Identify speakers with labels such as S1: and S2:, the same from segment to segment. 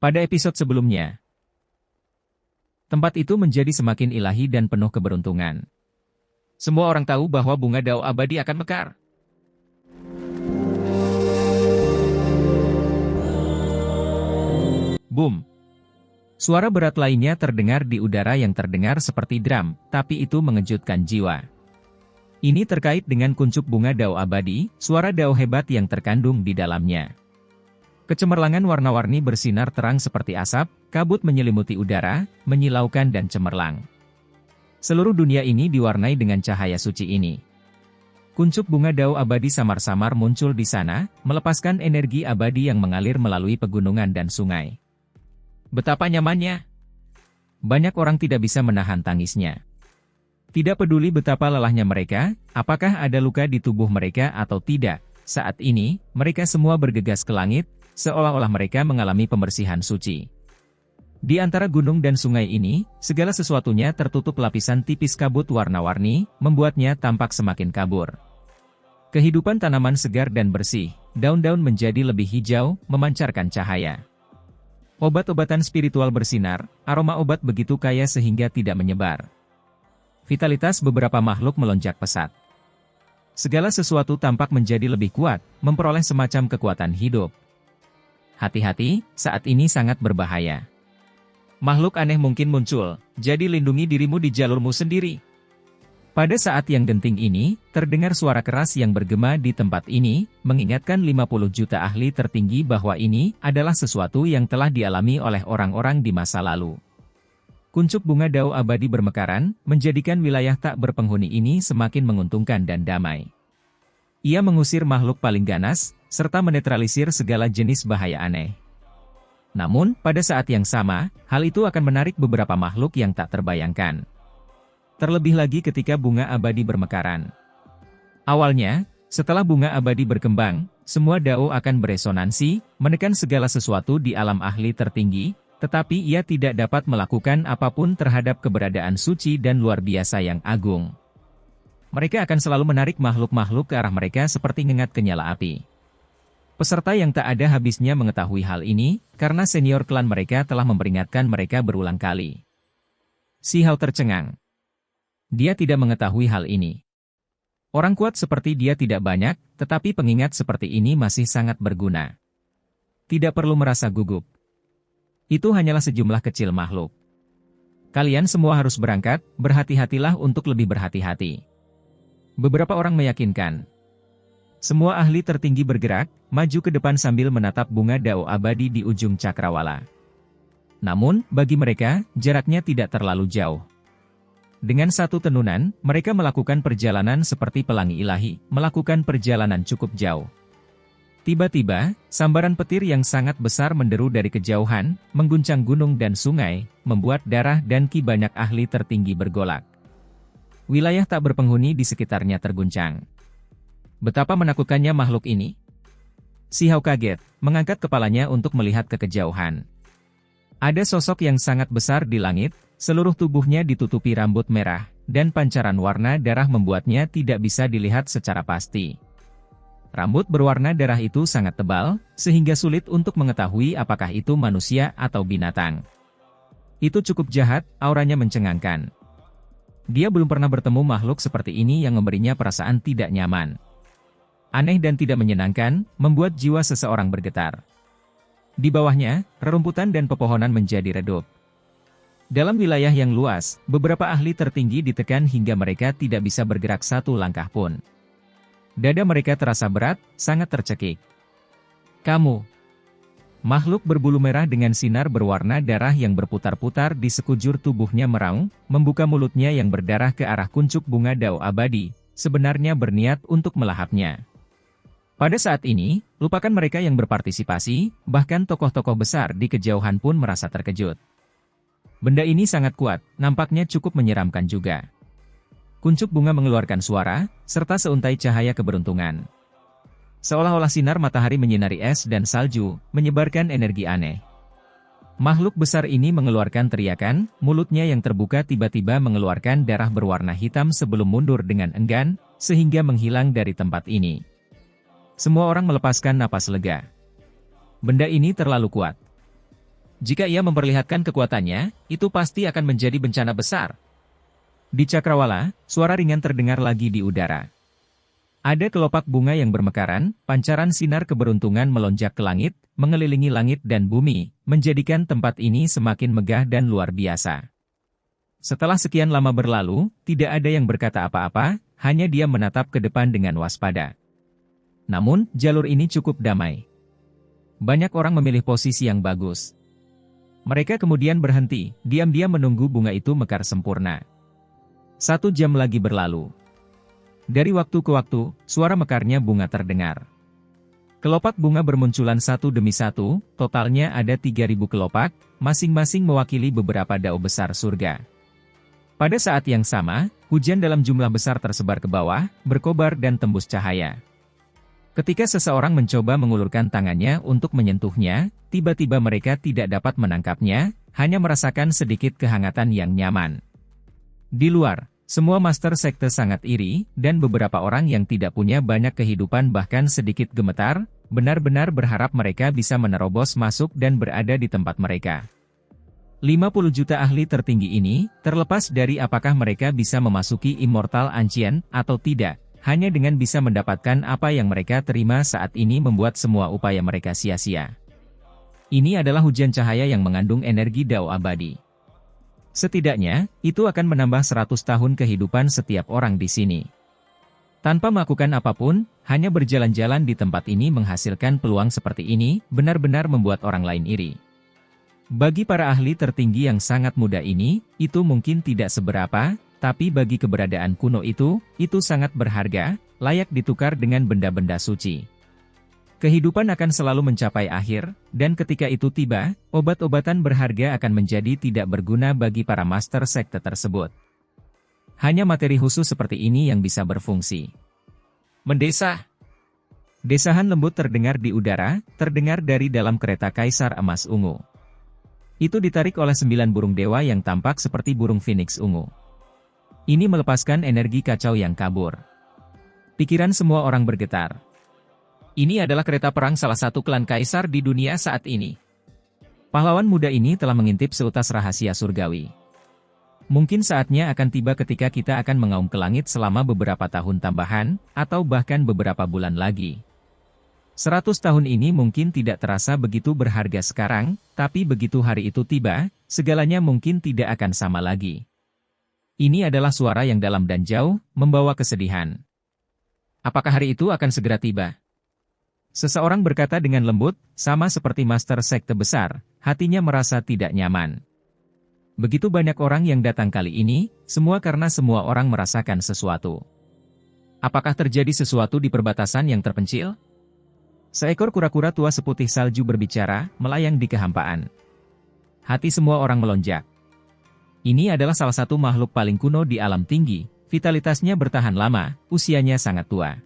S1: Pada episode sebelumnya, tempat itu menjadi semakin ilahi dan penuh keberuntungan. Semua orang tahu bahwa bunga dao abadi akan mekar. Boom! Suara berat lainnya terdengar di udara yang terdengar seperti drum, tapi itu mengejutkan jiwa. Ini terkait dengan kuncup bunga dao abadi, suara dao hebat yang terkandung di dalamnya. Kecemerlangan warna-warni bersinar terang seperti asap, kabut menyelimuti udara, menyilaukan dan cemerlang. Seluruh dunia ini diwarnai dengan cahaya suci ini. Kuncup bunga dao abadi samar-samar muncul di sana, melepaskan energi abadi yang mengalir melalui pegunungan dan sungai. Betapa nyamannya! Banyak orang tidak bisa menahan tangisnya. Tidak peduli betapa lelahnya mereka, apakah ada luka di tubuh mereka atau tidak, saat ini, mereka semua bergegas ke langit, seolah-olah mereka mengalami pembersihan suci. Di antara gunung dan sungai ini, segala sesuatunya tertutup lapisan tipis kabut warna-warni, membuatnya tampak semakin kabur. Kehidupan tanaman segar dan bersih, daun-daun menjadi lebih hijau, memancarkan cahaya. Obat-obatan spiritual bersinar, aroma obat begitu kaya sehingga tidak menyebar. Vitalitas beberapa makhluk melonjak pesat. Segala sesuatu tampak menjadi lebih kuat, memperoleh semacam kekuatan hidup. Hati-hati, saat ini sangat berbahaya. Makhluk aneh mungkin muncul, jadi lindungi dirimu di jalurmu sendiri. Pada saat yang genting ini, terdengar suara keras yang bergema di tempat ini, mengingatkan 50 juta ahli tertinggi bahwa ini adalah sesuatu yang telah dialami oleh orang-orang di masa lalu. Kuncup bunga dao abadi bermekaran, menjadikan wilayah tak berpenghuni ini semakin menguntungkan dan damai. Ia mengusir makhluk paling ganas, serta menetralisir segala jenis bahaya aneh. Namun, pada saat yang sama, hal itu akan menarik beberapa makhluk yang tak terbayangkan. Terlebih lagi ketika bunga abadi bermekaran. Awalnya, setelah bunga abadi berkembang, semua dao akan beresonansi, menekan segala sesuatu di alam ahli tertinggi, tetapi ia tidak dapat melakukan apapun terhadap keberadaan suci dan luar biasa yang agung. Mereka akan selalu menarik makhluk-makhluk ke arah mereka seperti ngengat ke nyala api. Peserta yang tak ada habisnya mengetahui hal ini, karena senior klan mereka telah memperingatkan mereka berulang kali. Si Hao tercengang. Dia tidak mengetahui hal ini. Orang kuat seperti dia tidak banyak, tetapi pengingat seperti ini masih sangat berguna. Tidak perlu merasa gugup. Itu hanyalah sejumlah kecil makhluk. Kalian semua harus berangkat, berhati-hatilah untuk lebih berhati-hati. Beberapa orang meyakinkan. Semua ahli tertinggi bergerak, maju ke depan sambil menatap bunga dao abadi di ujung cakrawala. Namun, bagi mereka, jaraknya tidak terlalu jauh. Dengan satu tenunan, mereka melakukan perjalanan seperti pelangi ilahi, melakukan perjalanan cukup jauh. Tiba-tiba, sambaran petir yang sangat besar menderu dari kejauhan, mengguncang gunung dan sungai, membuat darah dan ki banyak ahli tertinggi bergolak. Wilayah tak berpenghuni di sekitarnya terguncang. Betapa menakutkannya makhluk ini? Si Hao kaget, mengangkat kepalanya untuk melihat ke kejauhan. Ada sosok yang sangat besar di langit, seluruh tubuhnya ditutupi rambut merah, dan pancaran warna darah membuatnya tidak bisa dilihat secara pasti. Rambut berwarna darah itu sangat tebal, sehingga sulit untuk mengetahui apakah itu manusia atau binatang. Itu cukup jahat, auranya mencengangkan. Dia belum pernah bertemu makhluk seperti ini yang memberinya perasaan tidak nyaman. Aneh dan tidak menyenangkan, membuat jiwa seseorang bergetar. Di bawahnya, rerumputan dan pepohonan menjadi redup. Dalam wilayah yang luas, beberapa ahli tertinggi ditekan hingga mereka tidak bisa bergerak satu langkah pun. Dada mereka terasa berat, sangat tercekik. Kamu. Makhluk berbulu merah dengan sinar berwarna darah yang berputar-putar di sekujur tubuhnya meraung, membuka mulutnya yang berdarah ke arah kuncup bunga dao abadi, sebenarnya berniat untuk melahapnya. Pada saat ini, lupakan mereka yang berpartisipasi, bahkan tokoh-tokoh besar di kejauhan pun merasa terkejut. Benda ini sangat kuat, nampaknya cukup menyeramkan juga. Kuncup bunga mengeluarkan suara, serta seuntai cahaya keberuntungan. Seolah-olah sinar matahari menyinari es dan salju, menyebarkan energi aneh. Makhluk besar ini mengeluarkan teriakan, mulutnya yang terbuka tiba-tiba mengeluarkan darah berwarna hitam sebelum mundur dengan enggan, sehingga menghilang dari tempat ini. Semua orang melepaskan napas lega. Benda ini terlalu kuat. Jika ia memperlihatkan kekuatannya, itu pasti akan menjadi bencana besar. Di cakrawala, suara ringan terdengar lagi di udara. Ada kelopak bunga yang bermekaran, pancaran sinar keberuntungan melonjak ke langit, mengelilingi langit dan bumi, menjadikan tempat ini semakin megah dan luar biasa. Setelah sekian lama berlalu, tidak ada yang berkata apa-apa, hanya dia menatap ke depan dengan waspada. Namun, jalur ini cukup damai. Banyak orang memilih posisi yang bagus. Mereka kemudian berhenti, diam-diam menunggu bunga itu mekar sempurna. 1 jam lagi berlalu. Dari waktu ke waktu, suara mekarnya bunga terdengar. Kelopak bunga bermunculan satu demi satu, totalnya ada 3.000 kelopak, masing-masing mewakili beberapa dao besar surga. Pada saat yang sama, hujan dalam jumlah besar tersebar ke bawah, berkobar dan tembus cahaya. Ketika seseorang mencoba mengulurkan tangannya untuk menyentuhnya, tiba-tiba mereka tidak dapat menangkapnya, hanya merasakan sedikit kehangatan yang nyaman. Di luar, semua master sekte sangat iri, dan beberapa orang yang tidak punya banyak kehidupan bahkan sedikit gemetar, benar-benar berharap mereka bisa menerobos masuk dan berada di tempat mereka. 50 juta ahli tertinggi ini, terlepas dari apakah mereka bisa memasuki Immortal Ancient atau tidak, hanya dengan bisa mendapatkan apa yang mereka terima saat ini membuat semua upaya mereka sia-sia. Ini adalah hujan cahaya yang mengandung energi dao abadi. Setidaknya, itu akan menambah 100 tahun kehidupan setiap orang di sini. Tanpa melakukan apapun, hanya berjalan-jalan di tempat ini menghasilkan peluang seperti ini, benar-benar membuat orang lain iri. Bagi para ahli tertinggi yang sangat muda ini, itu mungkin tidak seberapa, tapi bagi keberadaan kuno itu sangat berharga, layak ditukar dengan benda-benda suci. Kehidupan akan selalu mencapai akhir, dan ketika itu tiba, obat-obatan berharga akan menjadi tidak berguna bagi para master sekte tersebut. Hanya materi khusus seperti ini yang bisa berfungsi. Mendesah. Desahan lembut terdengar di udara, terdengar dari dalam kereta kaisar emas ungu. Itu ditarik oleh 9 burung dewa yang tampak seperti burung phoenix ungu. Ini melepaskan energi kacau yang kabur. Pikiran semua orang bergetar. Ini adalah kereta perang salah satu klan kaisar di dunia saat ini. Pahlawan muda ini telah mengintip seutas rahasia surgawi. Mungkin saatnya akan tiba ketika kita akan mengaum ke langit selama beberapa tahun tambahan, atau bahkan beberapa bulan lagi. 100 tahun ini mungkin tidak terasa begitu berharga sekarang, tapi begitu hari itu tiba, segalanya mungkin tidak akan sama lagi. Ini adalah suara yang dalam dan jauh, membawa kesedihan. Apakah hari itu akan segera tiba? Seseorang berkata dengan lembut, sama seperti master sekte besar, hatinya merasa tidak nyaman. Begitu banyak orang yang datang kali ini, semua karena semua orang merasakan sesuatu. Apakah terjadi sesuatu di perbatasan yang terpencil? Seekor kura-kura tua seputih salju berbicara, melayang di kehampaan. Hati semua orang melonjak. Ini adalah salah satu makhluk paling kuno di alam tinggi, vitalitasnya bertahan lama, usianya sangat tua.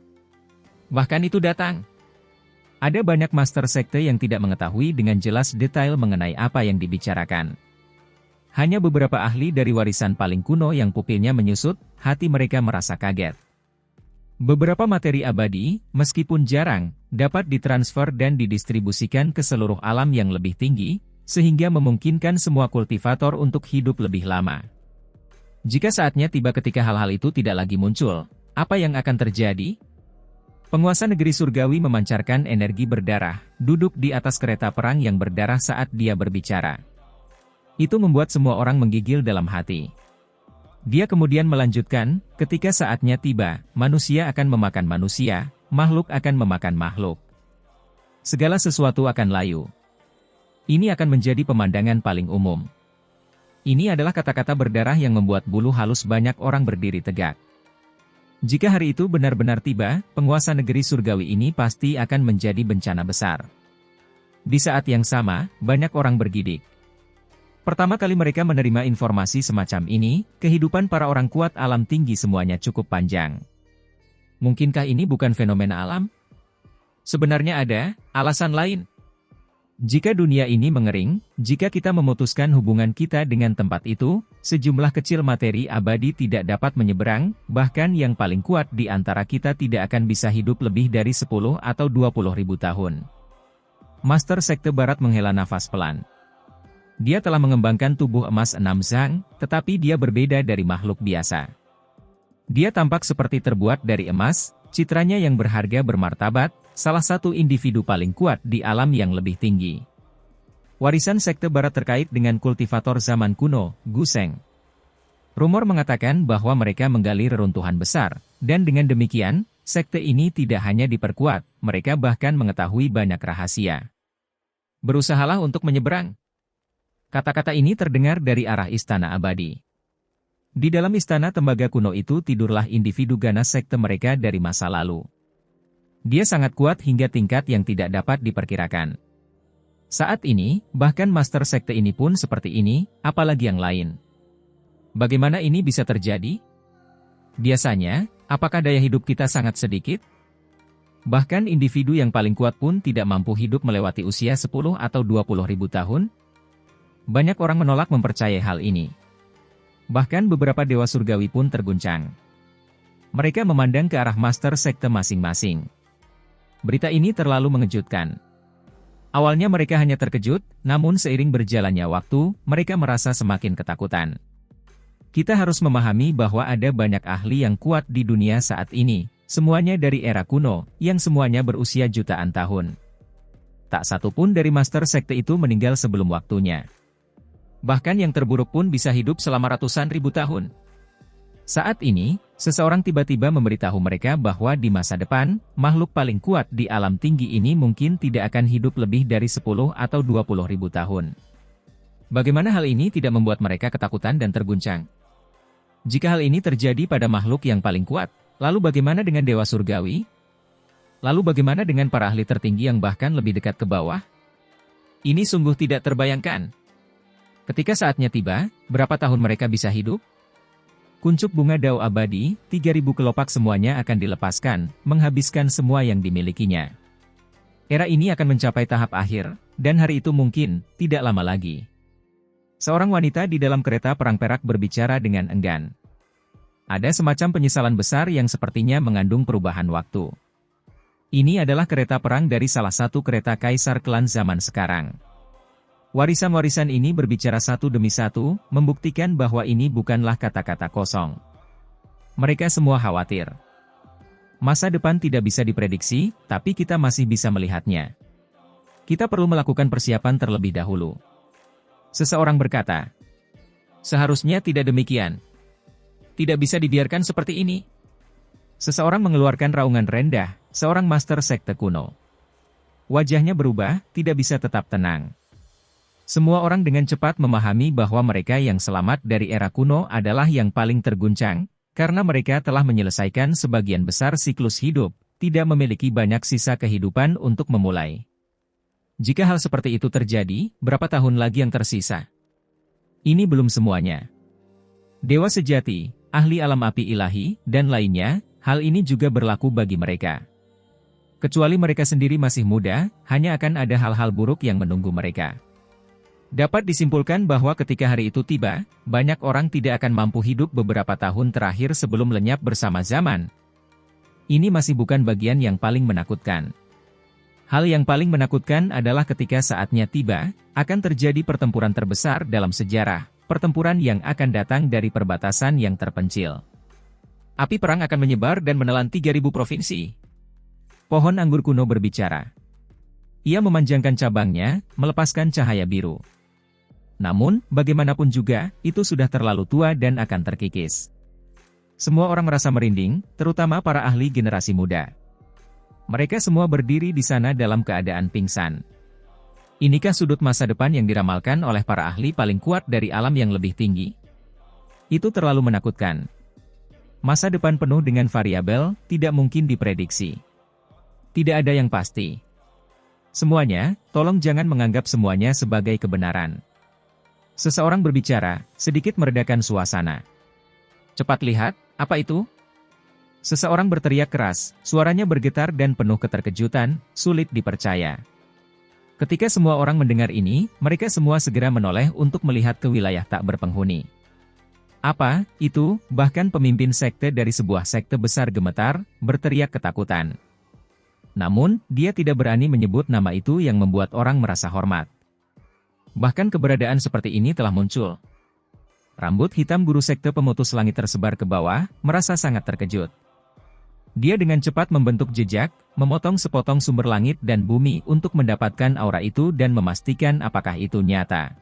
S1: Bahkan itu datang. Ada banyak master sekte yang tidak mengetahui dengan jelas detail mengenai apa yang dibicarakan. Hanya beberapa ahli dari warisan paling kuno yang pupilnya menyusut, hati mereka merasa kaget. Beberapa materi abadi, meskipun jarang, dapat ditransfer dan didistribusikan ke seluruh alam yang lebih tinggi, sehingga memungkinkan semua kultivator untuk hidup lebih lama. Jika saatnya tiba ketika hal-hal itu tidak lagi muncul, apa yang akan terjadi? Penguasa negeri surgawi memancarkan energi berdarah, duduk di atas kereta perang yang berdarah saat dia berbicara. Itu membuat semua orang menggigil dalam hati. Dia kemudian melanjutkan, ketika saatnya tiba, manusia akan memakan manusia, makhluk akan memakan makhluk. Segala sesuatu akan layu. Ini akan menjadi pemandangan paling umum. Ini adalah kata-kata berdarah yang membuat bulu halus banyak orang berdiri tegak. Jika hari itu benar-benar tiba, penguasa negeri surgawi ini pasti akan menjadi bencana besar. Di saat yang sama, banyak orang bergidik. Pertama kali mereka menerima informasi semacam ini, kehidupan para orang kuat alam tinggi semuanya cukup panjang. Mungkinkah ini bukan fenomena alam? Sebenarnya ada alasan lain. Jika dunia ini mengering, jika kita memutuskan hubungan kita dengan tempat itu, sejumlah kecil materi abadi tidak dapat menyeberang, bahkan yang paling kuat di antara kita tidak akan bisa hidup lebih dari 10 atau 20 ribu tahun. Master Sekte Barat menghela nafas pelan. Dia telah mengembangkan tubuh emas 6 zang, tetapi dia berbeda dari makhluk biasa. Dia tampak seperti terbuat dari emas, citranya yang berharga bermartabat, salah satu individu paling kuat di alam yang lebih tinggi. Warisan sekte barat terkait dengan kultivator zaman kuno, Guseng. Rumor mengatakan bahwa mereka menggali reruntuhan besar, dan dengan demikian, sekte ini tidak hanya diperkuat, mereka bahkan mengetahui banyak rahasia. Berusahalah untuk menyeberang. Kata-kata ini terdengar dari arah istana abadi. Di dalam istana tembaga kuno itu tidurlah individu ganas sekte mereka dari masa lalu. Dia sangat kuat hingga tingkat yang tidak dapat diperkirakan. Saat ini, bahkan master sekte ini pun seperti ini, apalagi yang lain. Bagaimana ini bisa terjadi? Biasanya, apakah daya hidup kita sangat sedikit? Bahkan individu yang paling kuat pun tidak mampu hidup melewati usia 10 atau 20 ribu tahun? Banyak orang menolak mempercayai hal ini. Bahkan beberapa dewa surgawi pun terguncang. Mereka memandang ke arah master sekte masing-masing. Berita ini terlalu mengejutkan. Awalnya mereka hanya terkejut, namun seiring berjalannya waktu, mereka merasa semakin ketakutan. Kita harus memahami bahwa ada banyak ahli yang kuat di dunia saat ini, semuanya dari era kuno, yang semuanya berusia jutaan tahun. Tak satu pun dari master sekte itu meninggal sebelum waktunya. Bahkan yang terburuk pun bisa hidup selama ratusan ribu tahun. Saat ini, seseorang tiba-tiba memberitahu mereka bahwa di masa depan, makhluk paling kuat di alam tinggi ini mungkin tidak akan hidup lebih dari 10 atau 20 ribu tahun. Bagaimana hal ini tidak membuat mereka ketakutan dan terguncang? Jika hal ini terjadi pada makhluk yang paling kuat, lalu bagaimana dengan dewa surgawi? Lalu bagaimana dengan para ahli tertinggi yang bahkan lebih dekat ke bawah? Ini sungguh tidak terbayangkan. Ketika saatnya tiba, berapa tahun mereka bisa hidup? Kuncup bunga dao abadi, 3.000 kelopak semuanya akan dilepaskan, menghabiskan semua yang dimilikinya. Era ini akan mencapai tahap akhir, dan hari itu mungkin tidak lama lagi. Seorang wanita di dalam kereta perang perak berbicara dengan enggan. Ada semacam penyesalan besar yang sepertinya mengandung perubahan waktu. Ini adalah kereta perang dari salah satu kereta kaisar klan zaman sekarang. Warisan-warisan ini berbicara satu demi satu, membuktikan bahwa ini bukanlah kata-kata kosong. Mereka semua khawatir. Masa depan tidak bisa diprediksi, tapi kita masih bisa melihatnya. Kita perlu melakukan persiapan terlebih dahulu. Seseorang berkata, seharusnya tidak demikian. Tidak bisa dibiarkan seperti ini. Seseorang mengeluarkan raungan rendah, seorang master sekte kuno. Wajahnya berubah, tidak bisa tetap tenang. Semua orang dengan cepat memahami bahwa mereka yang selamat dari era kuno adalah yang paling terguncang, karena mereka telah menyelesaikan sebagian besar siklus hidup, tidak memiliki banyak sisa kehidupan untuk memulai. Jika hal seperti itu terjadi, berapa tahun lagi yang tersisa? Ini belum semuanya. Dewa sejati, ahli alam api ilahi, dan lainnya, hal ini juga berlaku bagi mereka. Kecuali mereka sendiri masih muda, hanya akan ada hal-hal buruk yang menunggu mereka. Dapat disimpulkan bahwa ketika hari itu tiba, banyak orang tidak akan mampu hidup beberapa tahun terakhir sebelum lenyap bersama zaman. Ini masih bukan bagian yang paling menakutkan. Hal yang paling menakutkan adalah ketika saatnya tiba, akan terjadi pertempuran terbesar dalam sejarah, pertempuran yang akan datang dari perbatasan yang terpencil. Api perang akan menyebar dan menelan 3.000 provinsi. Pohon anggur kuno berbicara. Ia memanjangkan cabangnya, melepaskan cahaya biru. Namun, bagaimanapun juga, itu sudah terlalu tua dan akan terkikis. Semua orang merasa merinding, terutama para ahli generasi muda. Mereka semua berdiri di sana dalam keadaan pingsan. Inikah sudut masa depan yang diramalkan oleh para ahli paling kuat dari alam yang lebih tinggi? Itu terlalu menakutkan. Masa depan penuh dengan variabel, tidak mungkin diprediksi. Tidak ada yang pasti. Semuanya, tolong jangan menganggap semuanya sebagai kebenaran. Seseorang berbicara, sedikit meredakan suasana. Cepat lihat, apa itu? Seseorang berteriak keras, suaranya bergetar dan penuh keterkejutan, sulit dipercaya. Ketika semua orang mendengar ini, mereka semua segera menoleh untuk melihat ke wilayah tak berpenghuni. Apa, itu, bahkan pemimpin sekte dari sebuah sekte besar gemetar, berteriak ketakutan. Namun, dia tidak berani menyebut nama itu yang membuat orang merasa hormat. Bahkan keberadaan seperti ini telah muncul. Rambut hitam guru sekte pemutus langit tersebar ke bawah, merasa sangat terkejut. Dia dengan cepat membentuk jejak, memotong sepotong sumber langit dan bumi untuk mendapatkan aura itu dan memastikan apakah itu nyata.